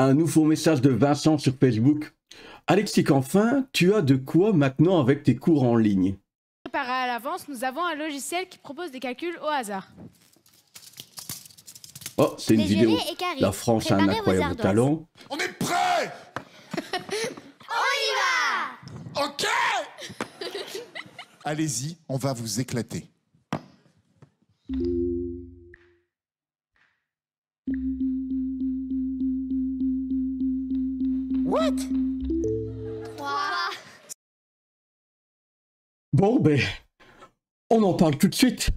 Un nouveau message de Vincent sur Facebook. Alexis Canfin, tu as de quoi maintenant avec tes cours en ligne? Préparé à l'avance, nous avons un logiciel qui propose des calculs au hasard. Oh, c'est une vidéo. Déjeuner et Carrie. La France a un Préparez vos incroyable ardoises. talent. On est prêts? On y va! Ok. Allez-y, on va vous éclater. What? 3. Bon, ben, on en parle tout de suite.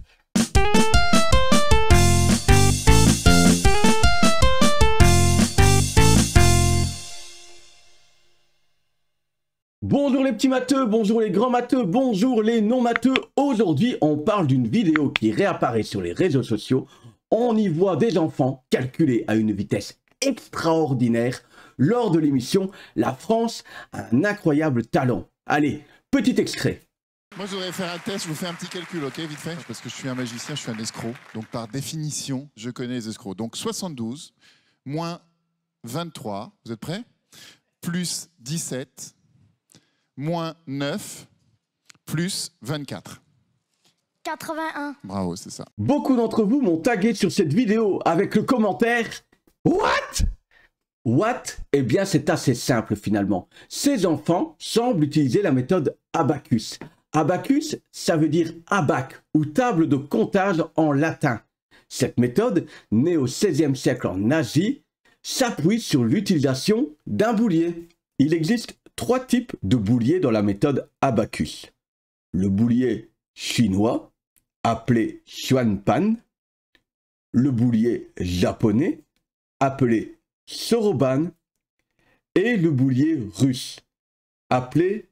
Bonjour les petits matheux, bonjour les grands matheux, bonjour les non matheux. Aujourd'hui, on parle d'une vidéo qui réapparaît sur les réseaux sociaux. On y voit des enfants calculer à une vitesse extraordinaire. Lors de l'émission, la France a un incroyable talent. Allez, petit extrait. Moi, je voudrais faire un test, je vous fais un petit calcul, ok, vite fait? Parce que je suis un magicien, je suis un escroc. Donc, par définition, je connais les escrocs. Donc, 72 moins 23, vous êtes prêts? Plus 17, moins 9, plus 24. 81. Bravo, c'est ça. Beaucoup d'entre vous m'ont tagué sur cette vidéo avec le commentaire « What ?» What? Eh bien, c'est assez simple finalement. Ces enfants semblent utiliser la méthode Abacus. Abacus, ça veut dire abac ou table de comptage en latin. Cette méthode, née au XVIe siècle en Asie, s'appuie sur l'utilisation d'un boulier. Il existe 3 types de bouliers dans la méthode Abacus. Le boulier chinois, appelé Xuanpan, le boulier japonais, appelé Soroban, et le boulier russe, appelé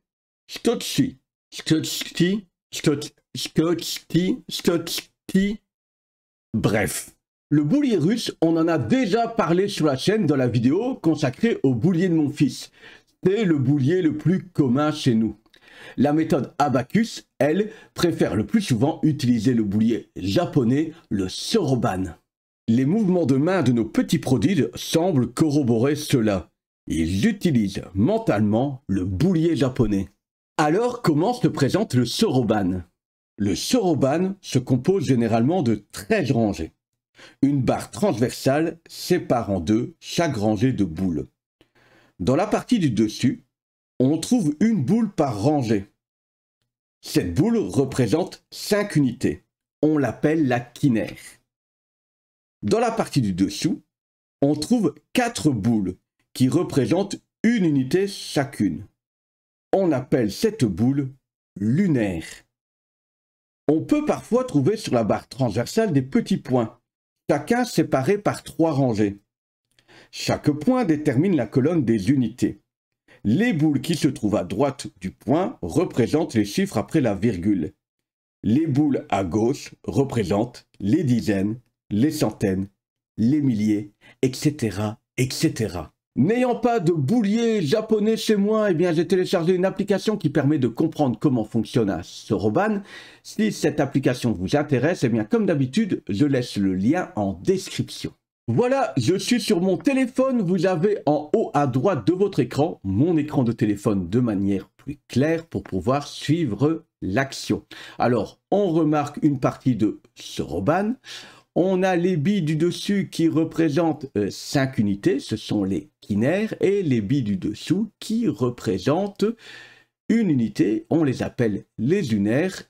Stotsky. Bref. Le boulier russe, on en a déjà parlé sur la chaîne dans la vidéo consacrée au boulier de mon fils. C'est le boulier le plus commun chez nous. La méthode Abacus, elle, préfère le plus souvent utiliser le boulier japonais, le Soroban. Les mouvements de main de nos petits prodiges semblent corroborer cela. Ils utilisent mentalement le boulier japonais. Alors, comment se présente le Soroban? Le Soroban se compose généralement de 13 rangées. Une barre transversale sépare en deux chaque rangée de boules. Dans la partie du dessus, on trouve une boule par rangée. Cette boule représente 5 unités. On l'appelle la quinaire. Dans la partie du dessous, on trouve 4 boules qui représentent une unité chacune. On appelle cette boule lunaire. On peut parfois trouver sur la barre transversale des petits points, chacun séparé par 3 rangées. Chaque point détermine la colonne des unités. Les boules qui se trouvent à droite du point représentent les chiffres après la virgule. Les boules à gauche représentent les dizaines, les centaines, les milliers, etc., etc. N'ayant pas de boulier japonais chez moi, eh bien j'ai téléchargé une application qui permet de comprendre comment fonctionne un Soroban. Si cette application vous intéresse, eh bien comme d'habitude, je laisse le lien en description. Voilà, je suis sur mon téléphone. Vous avez en haut à droite de votre écran, mon écran de téléphone de manière plus claire pour pouvoir suivre l'action. Alors, on remarque une partie de Soroban. On a les billes du dessus qui représentent 5 unités, ce sont les quinaires, et les billes du dessous qui représentent une unité, on les appelle les unaires.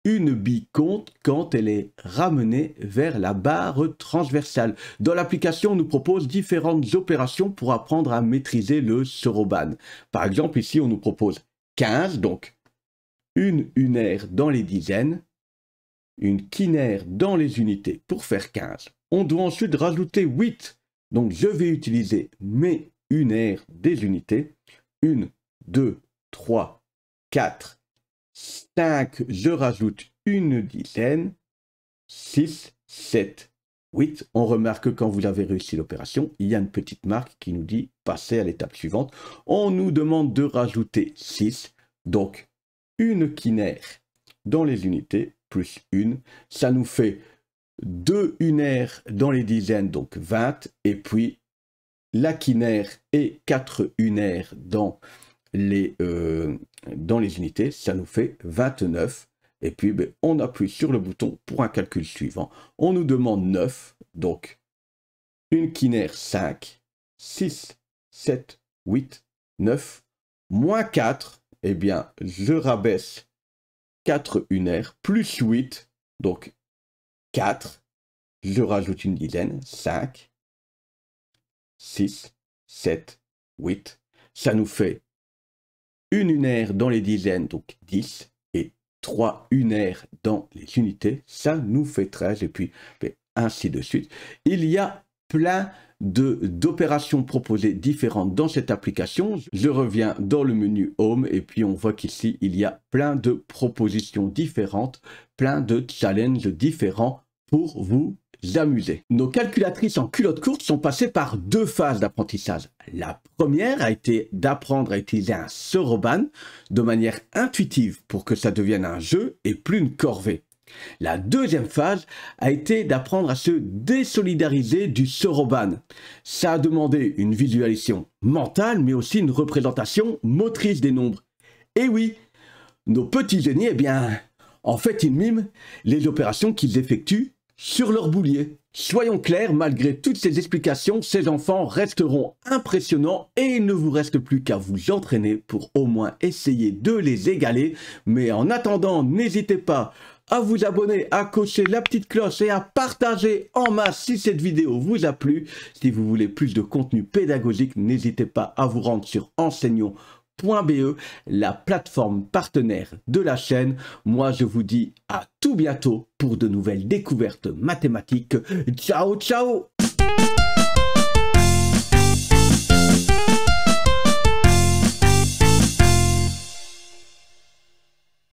Une bille compte quand elle est ramenée vers la barre transversale. Dans l'application, on nous propose différentes opérations pour apprendre à maîtriser le Soroban. Par exemple, ici, on nous propose 15, donc une unaire dans les dizaines, une quinaire dans les unités pour faire 15. On doit ensuite rajouter 8. Donc je vais utiliser mes unaires des unités. 1, 2, 3, 4, 5. Je rajoute une dizaine. 6, 7, 8. On remarque que quand vous avez réussi l'opération, il y a une petite marque qui nous dit passer à l'étape suivante. On nous demande de rajouter 6. Donc une quinaire dans les unités plus 1, ça nous fait 2 unaires dans les dizaines, donc 20, et puis la quinaire et 4 unaires dans les unités, ça nous fait 29. Et puis, ben, on appuie sur le bouton pour un calcul suivant. On nous demande 9, donc une quinaire 5, 6, 7, 8, 9, moins 4, eh bien, je rabaisse 4 unaires, plus 8, donc 4, je rajoute une dizaine, 5, 6, 7, 8, ça nous fait une unaire dans les dizaines, donc 10, et 3 unaires dans les unités, ça nous fait 13, et puis ainsi de suite. Il y a plein d'opérations proposées différentes dans cette application. Je reviens dans le menu Home et puis on voit qu'ici, il y a plein de propositions différentes, plein de challenges différents pour vous amuser. Nos calculatrices en culotte courte sont passées par 2 phases d'apprentissage. La première a été d'apprendre à utiliser un soroban de manière intuitive pour que ça devienne un jeu et plus une corvée. La deuxième phase a été d'apprendre à se désolidariser du soroban. Ça a demandé une visualisation mentale, mais aussi une représentation motrice des nombres. Et oui, nos petits génies, eh bien, en fait, ils miment les opérations qu'ils effectuent sur leur boulier. Soyons clairs, malgré toutes ces explications, ces enfants resteront impressionnants et il ne vous reste plus qu'à vous entraîner pour au moins essayer de les égaler. Mais en attendant, n'hésitez pas à vous abonner, à cocher la petite cloche et à partager en masse si cette vidéo vous a plu. Si vous voulez plus de contenu pédagogique, n'hésitez pas à vous rendre sur enseignons.be, la plateforme partenaire de la chaîne. Moi, je vous dis à tout bientôt pour de nouvelles découvertes mathématiques. Ciao, ciao!